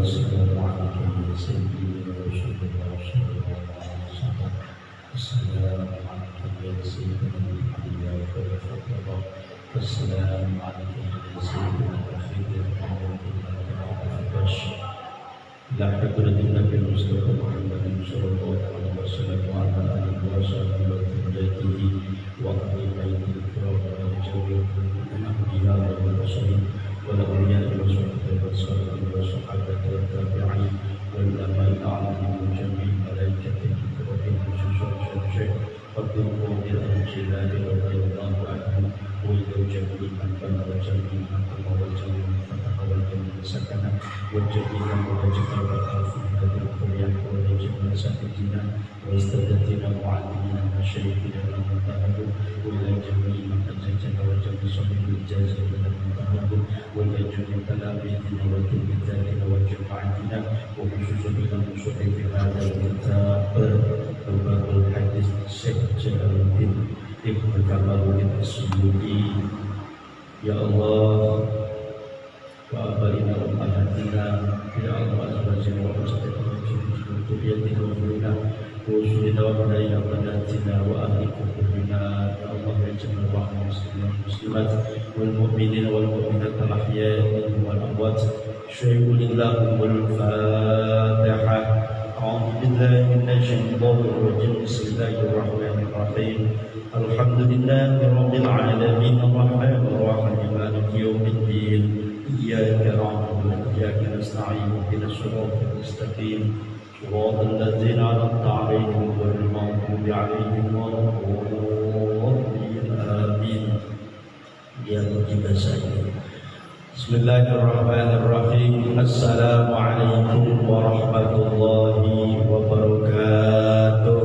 والسلام عليك يا سيدي يا رسول الله صلى الله عليه وسلم. السلام عليك يا سيدنا الأنبياء والفضلاء. السلام عليك يا سيدنا الخير والبشر. لا حضرة النبي المصطفى محمد صلى الله عليه وسلم وعلى آله وصحبه وذريته وأهل بيته الكرام وجميع الأنبياء والمرسلين والأولياء والصالحين والصحابة والتابعين والعلماء العاملين وجميع الملائكة الكرام خصوصا الشيخ عبد القادر الجيلاني رضي الله عنه وإلى جميع من بنى وجميع من قام وجميع من فتح وجميع من سكن وجميع من وجد وقع في هذه القرية ولجميع سائدنا وأستاذتنا ومعلمينا ومشايخنا المنتهبون وإلى جميع من أجلنا وجميع صاحب الإجازة والمنتهبون وإلى جميع تلاميذنا وتلميذاتنا وجماعتنا وخصوصا إلى مصحف هذا الكتاب باب الحديث الشيخ جلالudin Ibnu Kamaluddin As-Suyuti. Ya Allah wa abaina wa ahadina ya Allah azwajina wa zurriyyatina wa dhurriyyatina wa usulina wa banaina wa banatina wa ahli kuburina ya Allah ya jami'al muslimin muslimat wal mu'minin wal mu'minat al ahya'i wal amwat syai'ulillahumul fatihah. A'udzu billahi minasy syaithanir rajim. Bismillahirrahmanirrahim. Alhamdulillahi rabbil alamin arrahmanir rahim maliki yaumiddin. Iyyaka na'budu wa iyyaka nasta'in ihdinas siratal mustaqim siratal ladzina an'amta 'alaihim ghairil maghdubi 'alaihim waladdallin. Amin. Ya mujibas sa'ilin. Bismillahirrahmanirrahim. Assalamualaikum warahmatullahi wabarakatuh.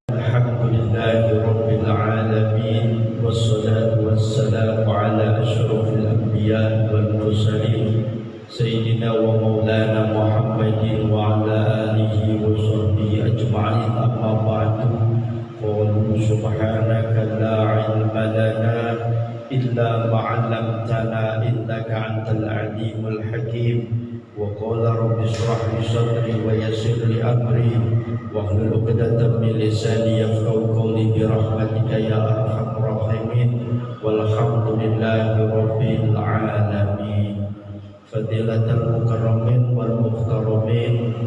Alhamdulillahi rabbil alamin. Wassalatu wassalamu ala asyrafil anbiya wal mursalin Sayyidina wa maulana Muhammadin wa ala alihi wa sahbihi ajma'in. Amma ba'du. Qalu subhanaka la ilma lana illa ma'allamtana innaka antal alimul hakim. Wa qala rabbi shrah li sadri wa yassir li amri wahlul 'uqdatam min lisani yafqahu qawli bi rahmatika ya arhamar rahimin. Walhamdulillahi rabbil alamin. Fadilatul mukarramin wal muhtaramin,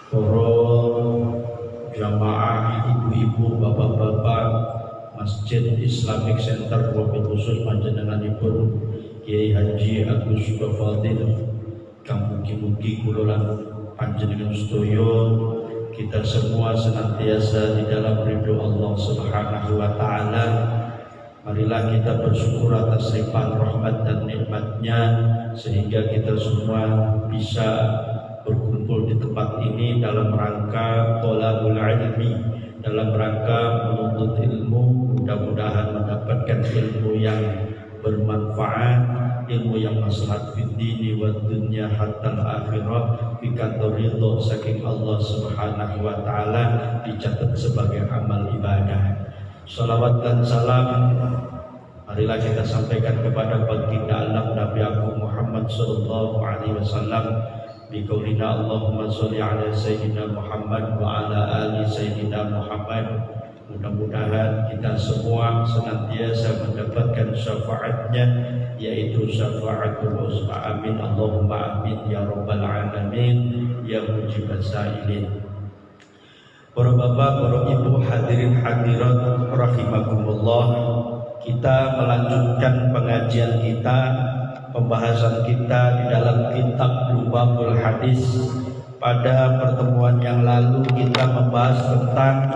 para jamaah, ibu-ibu, bapak-bapak Masjid Islamic Center wabil khusus panjenenganipun Kiai Haji Agus Fadil, kang mugi-mugi kula lan panjenengan sedaya kita semua senantiasa di dalam ridho Allah Subhanahu wa taala. Marilah kita bersyukur atas limpahan rahmat dan nikmatnya sehingga kita semua bisa berkumpul di tempat ini dalam rangka thalabul ilmi, dalam rangka menuntut ilmu. Mudah-mudahan mendapatkan ilmu yang bermanfaat, ilmu yang maslahat fid dini wad dunya hatta akhirah fi ridho saking Allah Subhanahu wa taala, dicatat sebagai amal ibadah. Salawat dan salam marilah kita sampaikan kepada baginda alam Nabi Agung Muhammad sallallahu alaihi wasallam biqaulina Allahumma sholli ala sayyidina Muhammad wa ala ali sayyidina Muhammad. Mudah-mudahan kita semua senantiasa mendapatkan syafaatnya, yaitu syafaatul uzma. Amin Allahumma amin ya rabbal alamin ya mujibas sa'ilin. Para bapak, para ibu, hadirin hadirat rahimakumullah, kita melanjutkan pengajian kita, pembahasan kita di dalam kitab Lubabul Hadis. Pada pertemuan yang lalu kita membahas tentang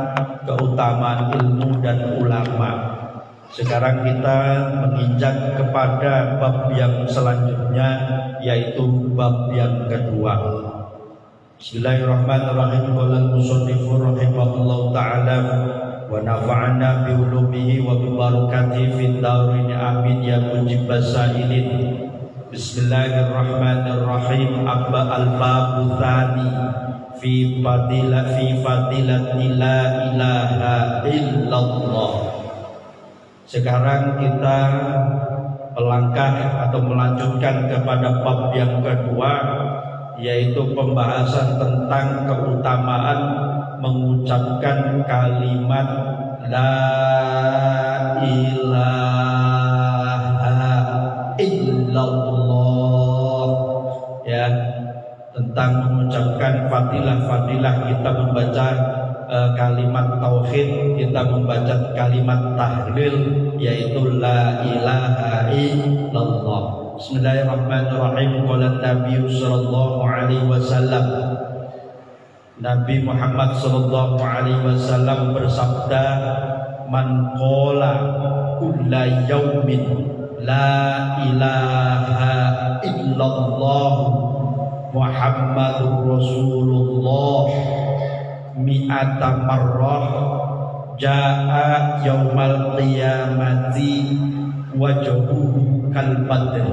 keutamaan ilmu dan ulama. Sekarang kita menginjak kepada bab yang selanjutnya, yaitu bab yang kedua. Bismillahirrahmanirrahim. Qala al-musannif rahimahullahu ta'ala wa nafa'ana bi ulumihi wa bi barakatihi fid dharain amin ya mujibas sa'ilin. Bismillahirrahmanirrahim. Abba al-babu tsani fi fadilati la ilaha illallah. Sekarang kita melangkah atau melanjutkan kepada bab yang kedua, yaitu pembahasan tentang keutamaan mengucapkan kalimat la ilaha illallah, ya, tentang mengucapkan fadilah-fadilah kita membaca kalimat tauhid, kita membaca kalimat tahlil, yaitu la ilaha illallah. Bismillahirrahmanirrahim. Qala Nabi sallallahu alaihi wasallam, Nabi Muhammad sallallahu alaihi wasallam bersabda, man qala kulla yaumin la ilaha illallah Muhammadur Rasulullah mi'ata marrah jaa yaumal qiyamati wajhuhu kal badr.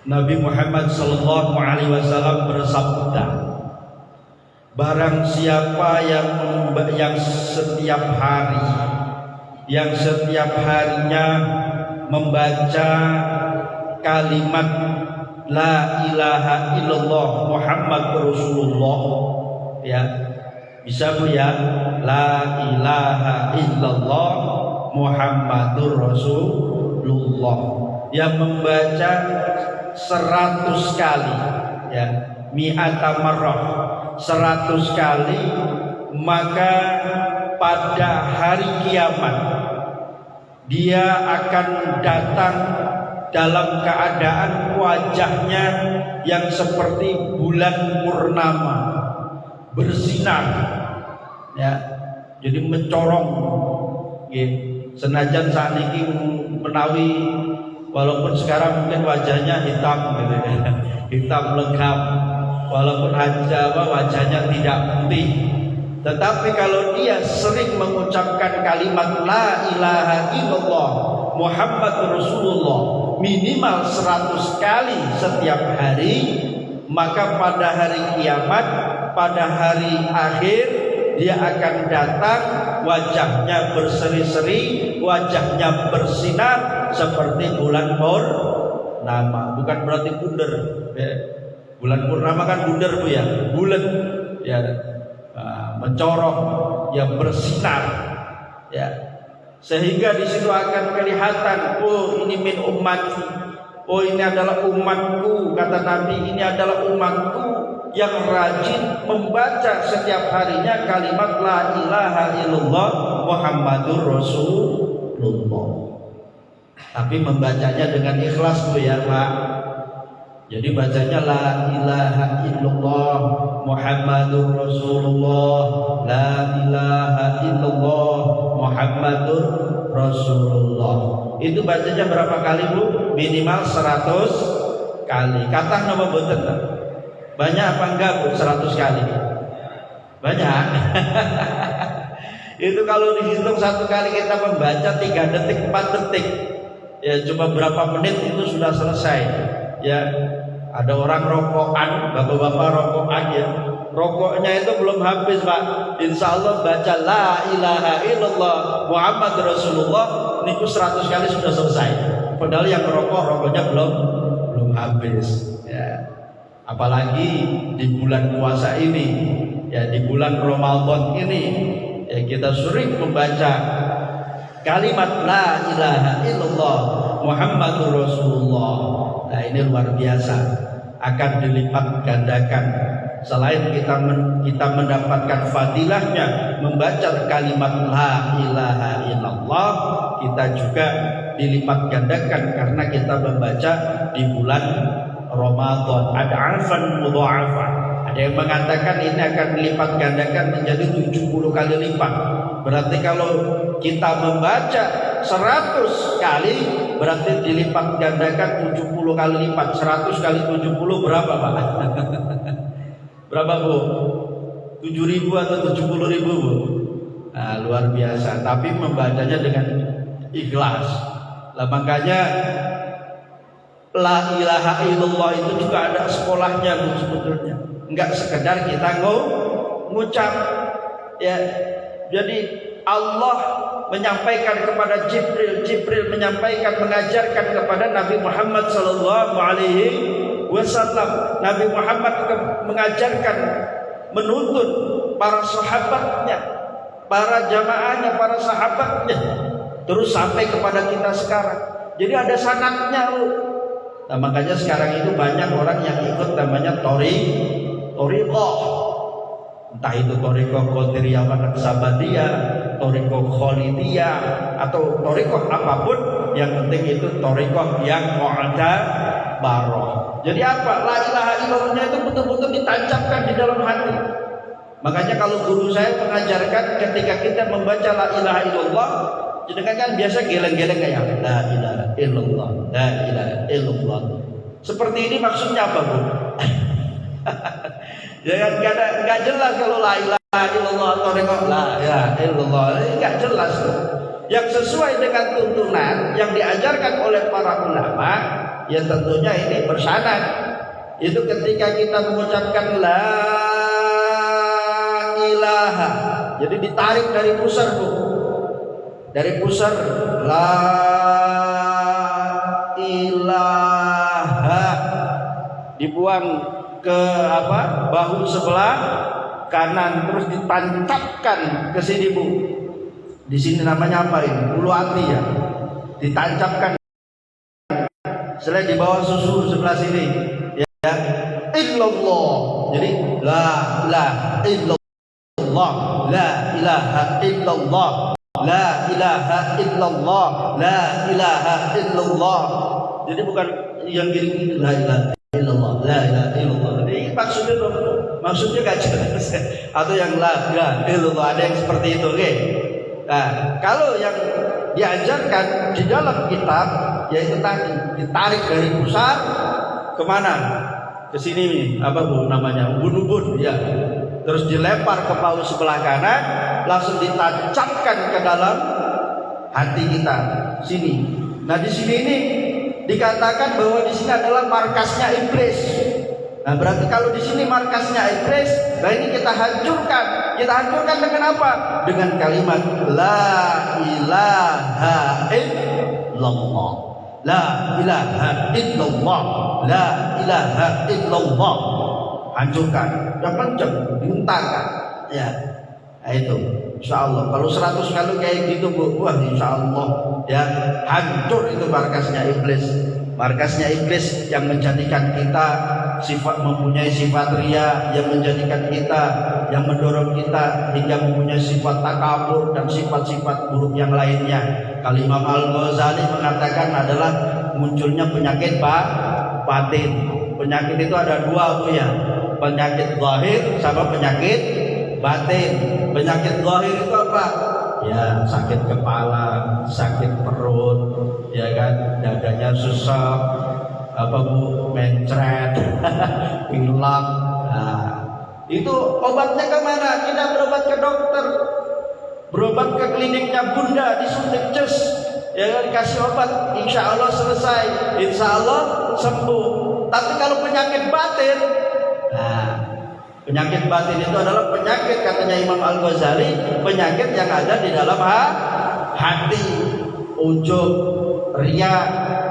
Nabi Muhammad sallallahu alaihi wasallam bersabda, barang siapa yang setiap harinya membaca kalimat la ilaha illallah Muhammad Rasulullah, ya, bisa Bu ya, la ilaha illallah Muhammadur Rasulullah, yang membaca 100 kali, ya, mi'ata marrah, 100 kali, maka pada hari kiamat dia akan datang dalam keadaan wajahnya yang seperti bulan purnama, bersinar, ya, jadi mencorong, ya. Senajan saat ini menawi, walaupun sekarang mungkin wajahnya hitam, gitu, ya. Hitam legam, walaupun wajahnya tidak putih, tetapi kalau dia sering mengucapkan kalimat la ilaha illallah Muhammad Rasulullah minimal 100 kali setiap hari, maka pada hari kiamat, pada hari akhir, dia akan datang wajahnya berseri-seri, wajahnya bersinar seperti bulan purnama. Bukan berarti bunder, ya. Bulan purnama kan bunder Bu ya, bulat, ya, mencorong, yang bersinar, ya. Sehingga di situ akan kelihatan, oh ini min ummati, oh ini adalah umatku, kata Nabi, ini adalah umatku yang rajin membaca setiap harinya kalimat la ilaha illallah Muhammadur Rasulullah. Tapi membacanya dengan ikhlas Bu ya Pak. Jadi bacanya la ilaha illallah Muhammadur Rasulullah, la ilaha illallah Muhammadur Rasulullah. Itu bacanya berapa kali Bu? Minimal 100 kali. Kata nama boten. Banyak apa enggak Bu 100 kali? Banyak. Itu kalau dihitung satu kali kita membaca 3 detik, 4 detik, ya cuma berapa menit itu sudah selesai. Ya, ada orang rokokan, bapak-bapak rokokan, ya, rokoknya itu belum habis Pak, insya Allah baca la ilaha illallah Muhammad Rasulullah niku 100 kali sudah selesai. Padahal yang rokoknya belum habis, ya. Apalagi di bulan puasa ini, ya, di bulan Ramadan ini, ya, kita sering membaca kalimat la ilaha illallah Muhammadur Rasulullah. Nah, ini luar biasa, akan dilipat gandakan. Selain kita mendapatkan fadilahnya membaca kalimat la ilaha illallah, kita juga dilipat gandakan karena kita membaca di bulan Ramadan. Ada arfan mudha'afan. Ada yang mengatakan ini akan dilipat gandakan menjadi 70 kali lipat. Berarti kalau kita membaca 100 kali, berarti dilipat gandakan 70 kali lipat. 100 kali 70 berapa Pak? Berapa Bu? 7.000 atau 70.000 Bu? Nah, luar biasa. Tapi membacanya dengan ikhlas. Lah makanya la ilaha illallah itu juga ada sekolahnya Bu sebetulnya. Enggak sekedar kita ngucap, ya. Jadi Allah menyampaikan kepada Jibril, Jibril menyampaikan, mengajarkan kepada Nabi Muhammad sallallahu alaihi wasallam. Nabi Muhammad mengajarkan, menuntun para sahabatnya, para jamaahnya, para sahabatnya, terus sampai kepada kita sekarang. Jadi ada sanadnya, Bu. Nah, makanya sekarang itu banyak orang yang ikut namanya Thariqah. Entah itu Thariqah Qadiriyah wa Naqsabandiyah, Thariqah Khalidiyah, atau Thariqah apapun, yang penting itu Thariqah yang mu'tabarah. Jadi apa? La ilaha illallah itu betul-betul ditancapkan di dalam hati. Makanya kalau guru saya mengajarkan ketika kita membaca la ilaha illallah, jadi kan biasa geleng-geleng kayak la ilaha illallah, la ilaha illallah. Seperti ini maksudnya apa, Bu? Jangan nggak jelas kalau la ilaha illallah atau la ilaha illallah, ini nggak jelas. Yang sesuai dengan tuntunan yang diajarkan oleh para ulama, ya tentunya ini bersanad. Itu ketika kita mengucapkan la ilaha, jadi ditarik dari pusar, Bu. Dari pusar la ilaha, dibuang ke bahu sebelah kanan, terus ditancapkan ke sini, Bu. Di sini namanya apa ini? Ulu hati ya. Ditancapkan. Selain di bawah susu sebelah sini, ya. Illallah. Jadi la ilaha illallah, la ilaha illallah, la ilaha illallah, la ilaha illallah. Jadi bukan yang gini la ilaha illallah, la ilaha illallah. Ini maksudnya gak jelas. Atau yang la ilaha illallah, ada yang seperti itu, oke? Nah, kalau yang diajarkan di dalam kitab, yaitu tadi ditarik dari pusar kemana? Ke sini nih, apa, Bu, namanya? Ubun-ubun, ya. Terus dilempar ke bahu sebelah kanan, langsung ditancapkan ke dalam hati kita sini. Nah, di sini ini dikatakan bahwa di sini adalah markasnya iblis. Nah, berarti kalau di sini markasnya iblis, nah ini kita hancurkan. Kita hancurkan dengan apa? Dengan kalimat la ilaha illallah, la ilaha illallah, la ilaha illallah. Hancurkan, yang kencang, diuntarkan, ya. Nah, itu, insya Allah. Kalau 100 kali kayak gitu, Bu, wah, insya Allah, ya, hancur itu markasnya iblis. Markasnya iblis yang menjadikan kita mempunyai sifat ria, yang menjadikan kita, yang mendorong kita hingga mempunyai sifat takabur dan sifat-sifat buruk yang lainnya. Kalau Imam Al-Ghazali mengatakan adalah munculnya penyakit batin. Penyakit itu ada dua, Bu, ya. Penyakit zahir sama penyakit batin. Penyakit zahir itu apa? Ya, sakit kepala, sakit perut, ya kan, dadanya susah, apa, Bu, mencret, pilek. Nah, itu obatnya kemana? Kita berobat ke dokter, berobat ke kliniknya Bunda, disuntik cus, ya kan, dikasih obat, insya Allah selesai, insya Allah sembuh. Tapi kalau penyakit batin, nah, penyakit batin itu adalah penyakit, katanya Imam Al-Ghazali, penyakit yang ada di dalam hati. Ujub, riya,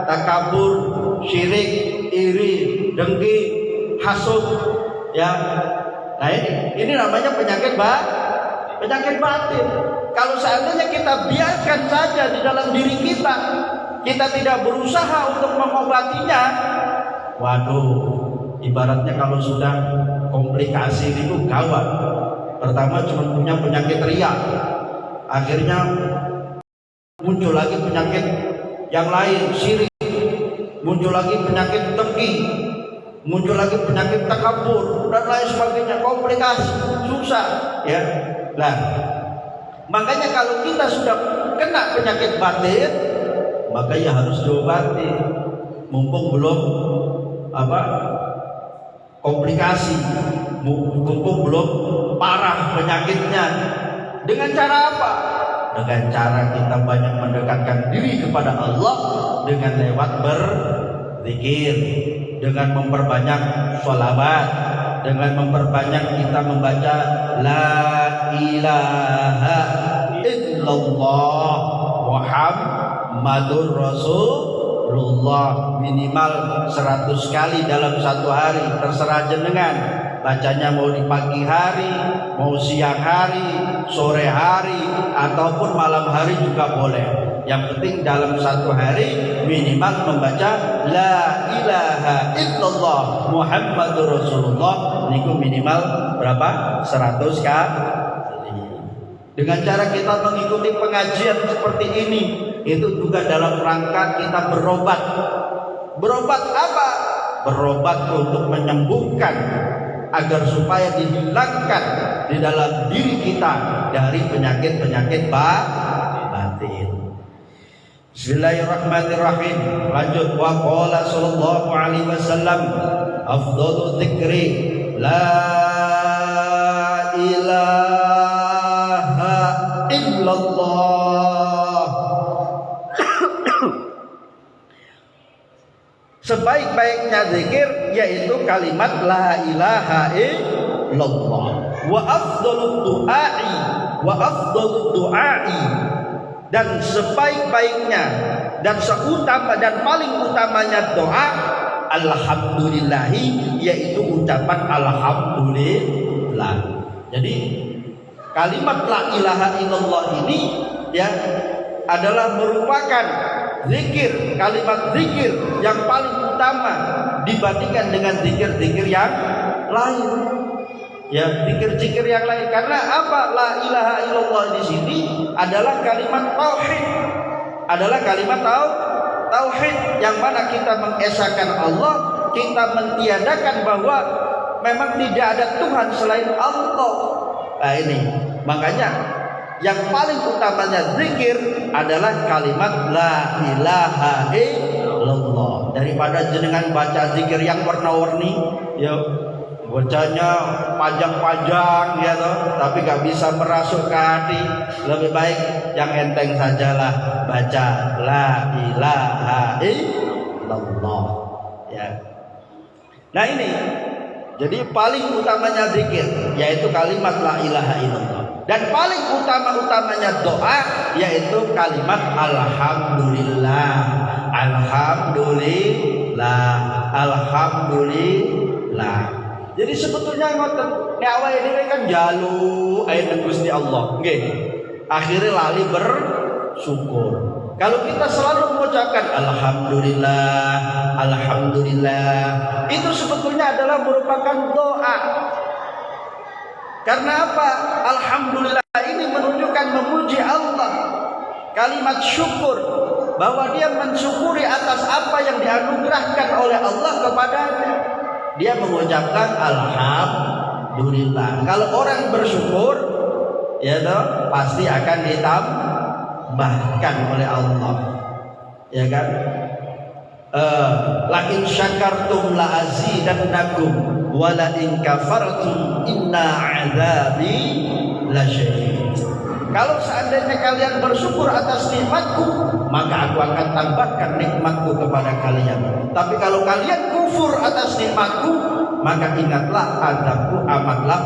takabur, syirik, iri, dengki, hasud, ya. Nah, ini namanya penyakit batin. Kalau seandainya kita biarkan saja di dalam diri kita, kita tidak berusaha untuk mengobatinya, waduh, ibaratnya kalau sudah komplikasi itu gawat. Pertama cuma punya penyakit riya, akhirnya muncul lagi penyakit yang lain, syirik, muncul lagi penyakit dengki, muncul lagi penyakit takabur dan lain sebagainya, komplikasi, susah, ya. Nah, makanya kalau kita sudah kena penyakit batin, maka ya harus diobati, mumpung belum komplikasi, mumpung belum parah penyakitnya. Dengan cara apa? Dengan cara kita banyak mendekatkan diri kepada Allah dengan lewat berzikir, dengan memperbanyak sholawat, dengan memperbanyak kita membaca la ilaha illallah. illallah Muhammadur Rasulullah. Minimal 100 kali dalam satu hari, terserah jenengan bacanya mau di pagi hari, mau siang hari, sore hari, ataupun malam hari juga boleh. Yang penting dalam satu hari minimal membaca la ilaha illallah Muhammadur Rasulullah niku minimal berapa? 100 kali. Dengan cara kita mengikuti pengajian seperti ini, itu juga dalam rangka kita berobat. Berobat apa? Berobat untuk menyembuhkan agar supaya dihilangkan di dalam diri kita dari penyakit-penyakit batin. Bismillahirrahmanirrahim. Lanjut. Wa qala sallallahu alaihi wasallam afdalu dzikri la ilaha illallah. Sebaik-baiknya zikir yaitu kalimat la ilaha illallah. Wa afdalu du'ai dan sebaik-baiknya dan dan paling utamanya doa alhamdulillahi, yaitu ucapan alhamdulillah. Jadi kalimat la ilaha illallah ini ya adalah merupakan zikir, kalimat zikir yang paling utama dibandingkan dengan zikir-zikir yang lain. Ya, zikir-zikir yang lain. Karena apa? La ilaha illallah di sini adalah kalimat tauhid. Adalah kalimat tauhid yang mana kita mengesahkan Allah, kita mentiadakan bahwa memang tidak ada Tuhan selain Allah. Nah ini, makanya yang paling utamanya zikir adalah kalimat la ilaha illallah. Daripada jenengan baca zikir yang warna-warni, ya bacanya panjang-panjang ya toh, tapi gak bisa merasuk ke hati. Lebih baik yang enteng sajalah, baca la ilaha illallah ya. Nah ini, jadi paling utamanya zikir yaitu kalimat la ilaha illallah. Dan paling utama-utamanya doa yaitu kalimat alhamdulillah. Alhamdulillah. Alhamdulillah. Jadi sebetulnya ngoten awake dhewe kan jalu ayat Gusti Allah. Nggih. Akhirnya lali bersyukur. Kalau kita selalu mengucapkan alhamdulillah, alhamdulillah, itu sebetulnya adalah merupakan doa. Karena apa? Alhamdulillah ini menunjukkan memuji Allah. Kalimat syukur, bahwa dia mensyukuri atas apa yang dianugerahkan oleh Allah kepadanya. Dia mengucapkan alhamdulillah. Kalau orang bersyukur, ya toh, pasti akan ditambahkan oleh Allah. Ya kan? La in syakartum la azidannakum wa la in kafartum inna azabi lasyadid. Kalau seandainya kalian bersyukur atas nikmatku, maka aku akan tambahkan nikmatku kepada kalian. Tapi kalau kalian kufur atas nikmatku, maka ingatlah azabku amatlah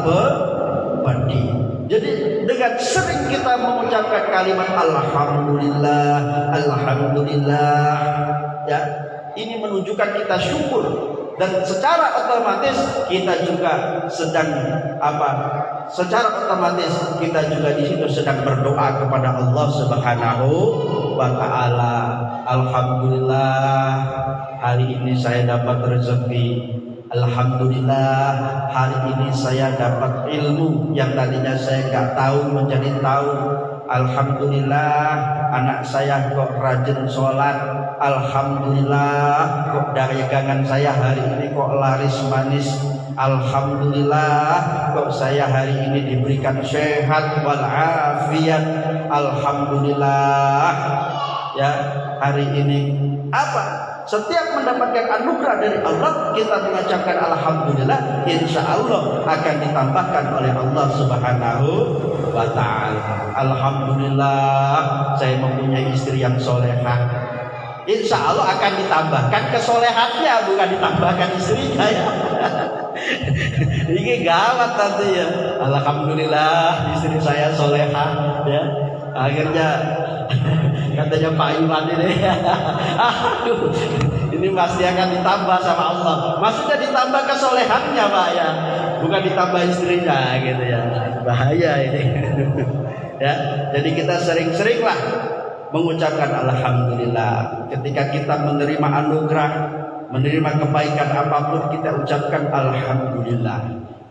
pedih. Jadi dengan sering kita mengucapkan kalimat alhamdulillah, alhamdulillah, ya, ini menunjukkan kita syukur. Dan secara otomatis kita juga sedang secara otomatis kita juga di situ sedang berdoa kepada Allah Subhanahu wa taala. Alhamdulillah hari ini saya dapat rezeki. Alhamdulillah hari ini saya dapat ilmu yang tadinya saya nggak tahu menjadi tahu. Alhamdulillah anak saya kok rajin sholat. Alhamdulillah kok dagangan saya hari ini kok laris manis. Alhamdulillah kok saya hari ini diberikan sehat walafiat. Alhamdulillah ya hari ini apa? Setiap mendapatkan anugerah dari Allah, kita mengucapkan alhamdulillah, insya Allah akan ditambahkan oleh Allah Subhanahu wa ta'ala. Alhamdulillah saya mempunyai istri yang solehah. Insya Allah akan ditambahkan kesolehannya, bukan ditambahkan istrinya ya. Ini gawat nanti ya. Alhamdulillah istri saya solehah ya. Akhirnya katanya Pak Iwan ini, aduh, ini pasti akan ditambah sama Allah. Maksudnya ditambah kesolehannya Pak ya, bukan ditambah istrinya gitu ya. Bahaya ini. Ya, jadi kita sering-seringlah mengucapkan alhamdulillah. Ketika kita menerima anugerah, menerima kebaikan apapun, kita ucapkan alhamdulillah.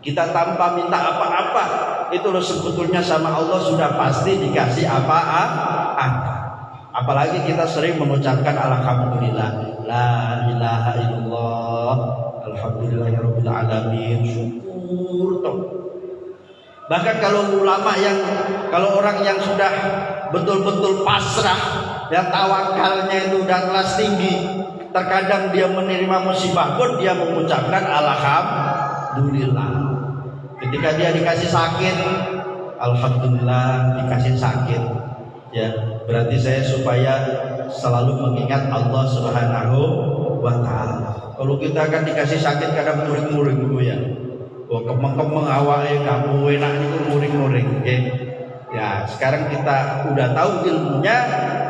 Kita tanpa minta apa-apa, itu loh sebetulnya sama Allah sudah pasti dikasih apa-apa. Apalagi kita sering mengucapkan alhamdulillah, la ilaha illallah, alhamdulillahirabbil alamin, syukur toh. Bahkan kalau ulama kalau orang yang sudah betul-betul pasrah, yang tawakalnya itu udah kelas tinggi, terkadang dia menerima musibah pun dia mengucapkan alhamdulillah. Ketika dia dikasih sakit, alhamdulillah dikasih sakit. Ya, berarti saya supaya selalu mengingat Allah Subhanahu wa taala. Kalau kita akan dikasih sakit kadang muring-muring dulu ya. Oh, kemeng-kemeng awake kamu enak niku muring-muring, nggih. Ya, sekarang kita udah tahu ilmunya,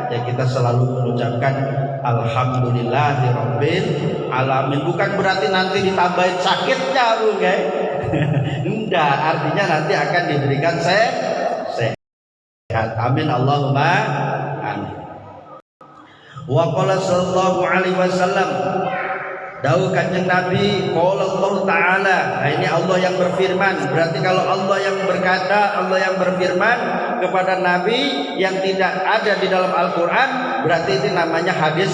ya kita selalu mengucapkan alhamdulillahirabbil alamin. Bukan berarti nanti ditambahin sakitnya, Bu, nggih. Enggak, artinya nanti akan diberikan sehat. Amin Allahumma amin. Wa qala sallallahu alaihi wasallam, dawuh Kanjeng Nabi, qala Allah taala. Nah, ini Allah yang berfirman. Berarti kalau Allah yang berkata, Allah yang berfirman kepada Nabi yang tidak ada di dalam Al-Qur'an, berarti itu namanya hadis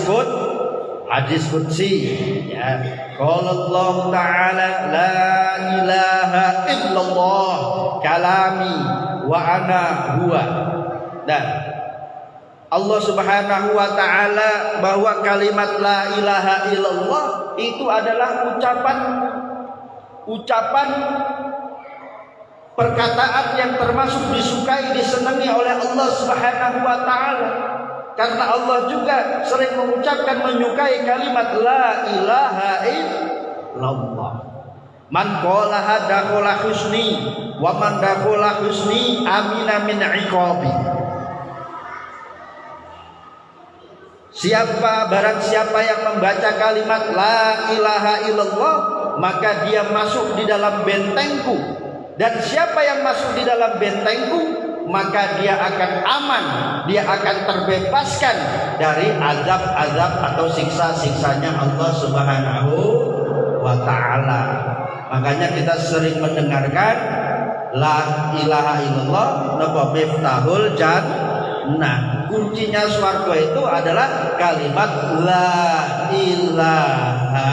qudsi. Ya. Qala Allah taala, la ilaha illallah kalami wa ana huwa. Dan Allah Subhanahu wa taala bahwa kalimat la ilaha illallah itu adalah ucapan perkataan yang termasuk disukai, disenangi oleh Allah Subhanahu wa taala. Karena Allah juga sering mengucapkan, menyukai kalimat la ilaha illallah. Man qalaha dakhala husni wa man dakhala husni amina min iqabi. Barang siapa yang membaca kalimat la ilaha illallah, maka dia masuk di dalam bentengku. Dan siapa yang masuk di dalam bentengku, maka dia akan aman, dia akan terbebaskan dari azab-azab atau siksa-siksanya Allah Subhanahu wa taala. Makanya kita sering mendengarkan la ilaha illallah napa miftahul jannah. Kuncinya surga itu adalah kalimat la ilaha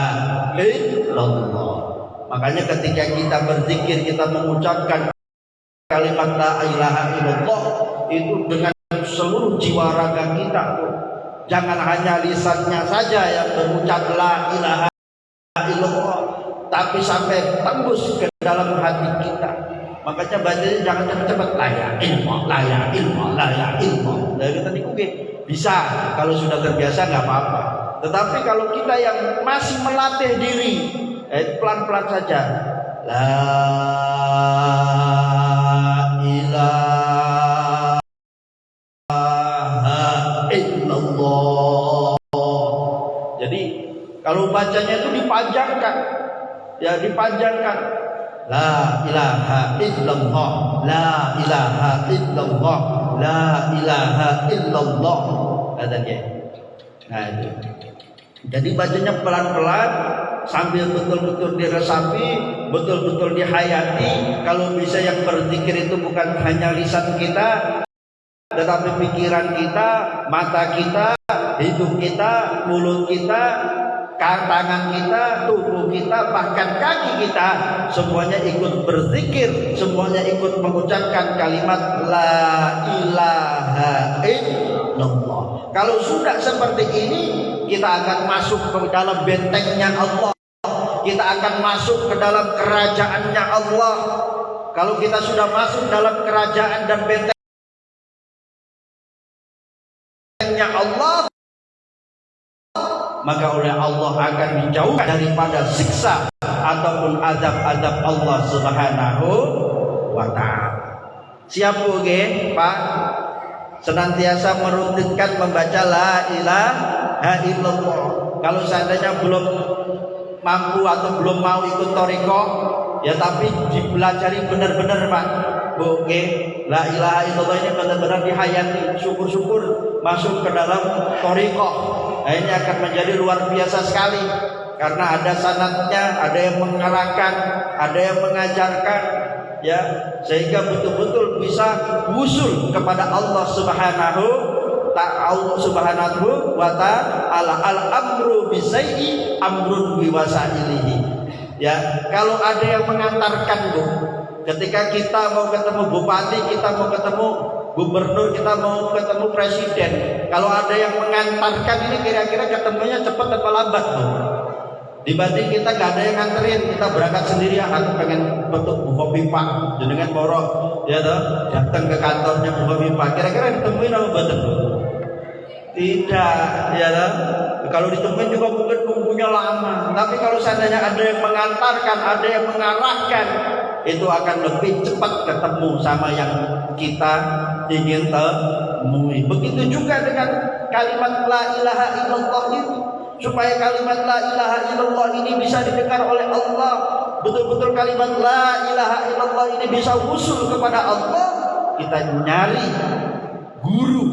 illallah. Makanya ketika kita berzikir, kita mengucapkan kalimat la ilaha illallah itu dengan seluruh jiwa raga kita. Jangan hanya lisannya saja yang berucap la ilaha illallah, tapi sampai tembus ke dalam hati kita. Makanya bacanya jangan cepat-cepat la ya illallah, la ya illallah, la ya illallah. Nah, kita nikung bisa kalau sudah terbiasa nggak apa-apa. Tetapi kalau kita yang masih melatih diri, pelan-pelan saja. La ilaha illallah. Jadi kalau bacanya itu dipanjangkan, ya dipanjangkan. La ilaha illallah, la ilaha illallah, la ilaha illallah. Katanya. Nah itu. Jadi bacanya pelan-pelan sambil betul-betul diresapi, betul-betul dihayati. Kalau bisa yang berzikir itu bukan hanya lisan kita, tetapi pikiran kita, mata kita, hidung kita, mulut kita, tangan kita, tubuh kita, bahkan kaki kita, semuanya ikut berzikir, semuanya ikut mengucapkan kalimat la ilaha illallah. Kalau sudah seperti ini, kita akan masuk ke dalam bentengnya Allah. Kita akan masuk ke dalam kerajaannya Allah. Kalau kita sudah masuk dalam kerajaan dan bentengnya Allah, maka oleh Allah akan dijauhkan daripada siksa ataupun azab-azab Allah Subhanahu wa taala. Siap nggih, Pak? senantiasa merutinkan membaca la ilaha illallah. Kalau seandainya belum mampu atau belum mau ikut thariqah, ya tapi dipelajari benar-benar Pak. Oke, la ilaha illallah ini benar-benar dihayati. Syukur-syukur masuk ke dalam thariqah. Nah, ini akan menjadi luar biasa sekali karena ada sanadnya, ada yang mengarahkan, ada yang mengajarkan, ya, sehingga betul-betul bisa wusul kepada Allah Subhanahu wa ta'ala. Al-amru bisayyi amrun biwasailihi. Ya, kalau ada yang mengantarkan, Bu, ketika kita mau ketemu bupati, kita mau ketemu gubernur, kita mau ketemu presiden, kalau ada yang mengantarkan, ini kira-kira ketemunya cepat atau lambat, Bu? Dibanding kita gak ada yang nganterin, kita berangkat sendiri, aku pengen bentuk Bu Hopipa dengan borok, ya toh, datang ke kantornya Bu Hopipa, kira-kira ditemuin apa betul? Tidak, ya toh. Kalau ditemuin juga mungkin nunggunya lama. Tapi kalau seandainya ada yang mengantarkan, ada yang mengarahkan, itu akan lebih cepat ketemu sama yang kita ingin temui. Begitu juga dengan kalimat la ilaha illallah itu. Supaya kalimat la ilaha illallah ini bisa didengar oleh Allah, betul-betul kalimat la ilaha illallah ini bisa usul kepada Allah, kita nyari guru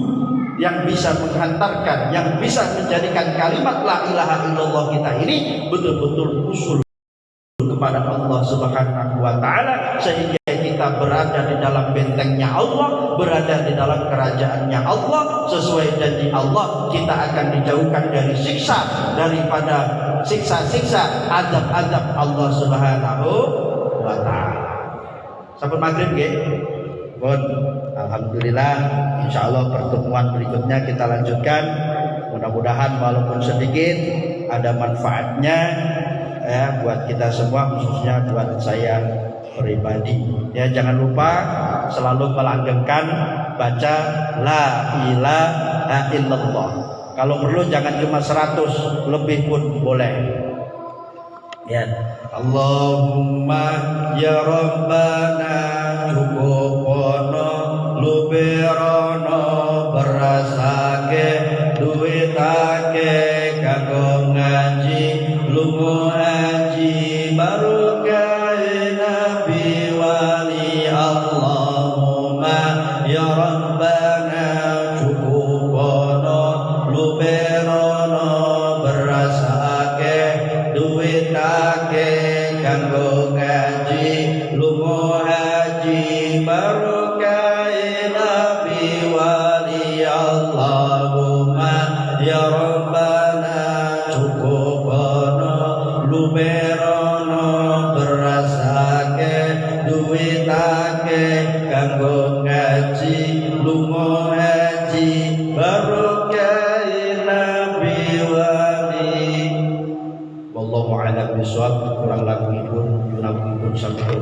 yang bisa menghantarkan, yang bisa menjadikan kalimat la ilaha illallah kita ini betul-betul usul kepada Allah Subhanahu wa ta'ala, sehingga kita berada di dalam bentengnya Allah, berada di dalam kerajaannya Allah. Sesuai janji Allah, kita akan dijauhkan dari siksa, daripada siksa-siksa, azab-azab Allah Subhanahu wa ta'ala. Sampai maghrib ya. Bon, alhamdulillah, insyaallah pertemuan berikutnya kita lanjutkan. Mudah-mudahan walaupun sedikit ada manfaatnya, ya, buat kita semua, khususnya buat saya pribadi. Ya, jangan lupa selalu melanggengkan baca la ilaha illallah. Kalau perlu jangan cuma 100, lebih pun boleh. Ya, Allahumma ya Rabbana cukupono luberono berasake duitake kanggo ngaji lungo haji barokai nabi wali. Allahumma ya Rabbana cukupono luberono berasake duitake kanggo ngaji lungo haji barokai nabi wali. Allahumma ya Rabbana cukupono luberono berasake duitake kanggo ngaji lungo haji barokai nabi wali. Wallahu a'lam bishawab. Kurang lebihipun sampai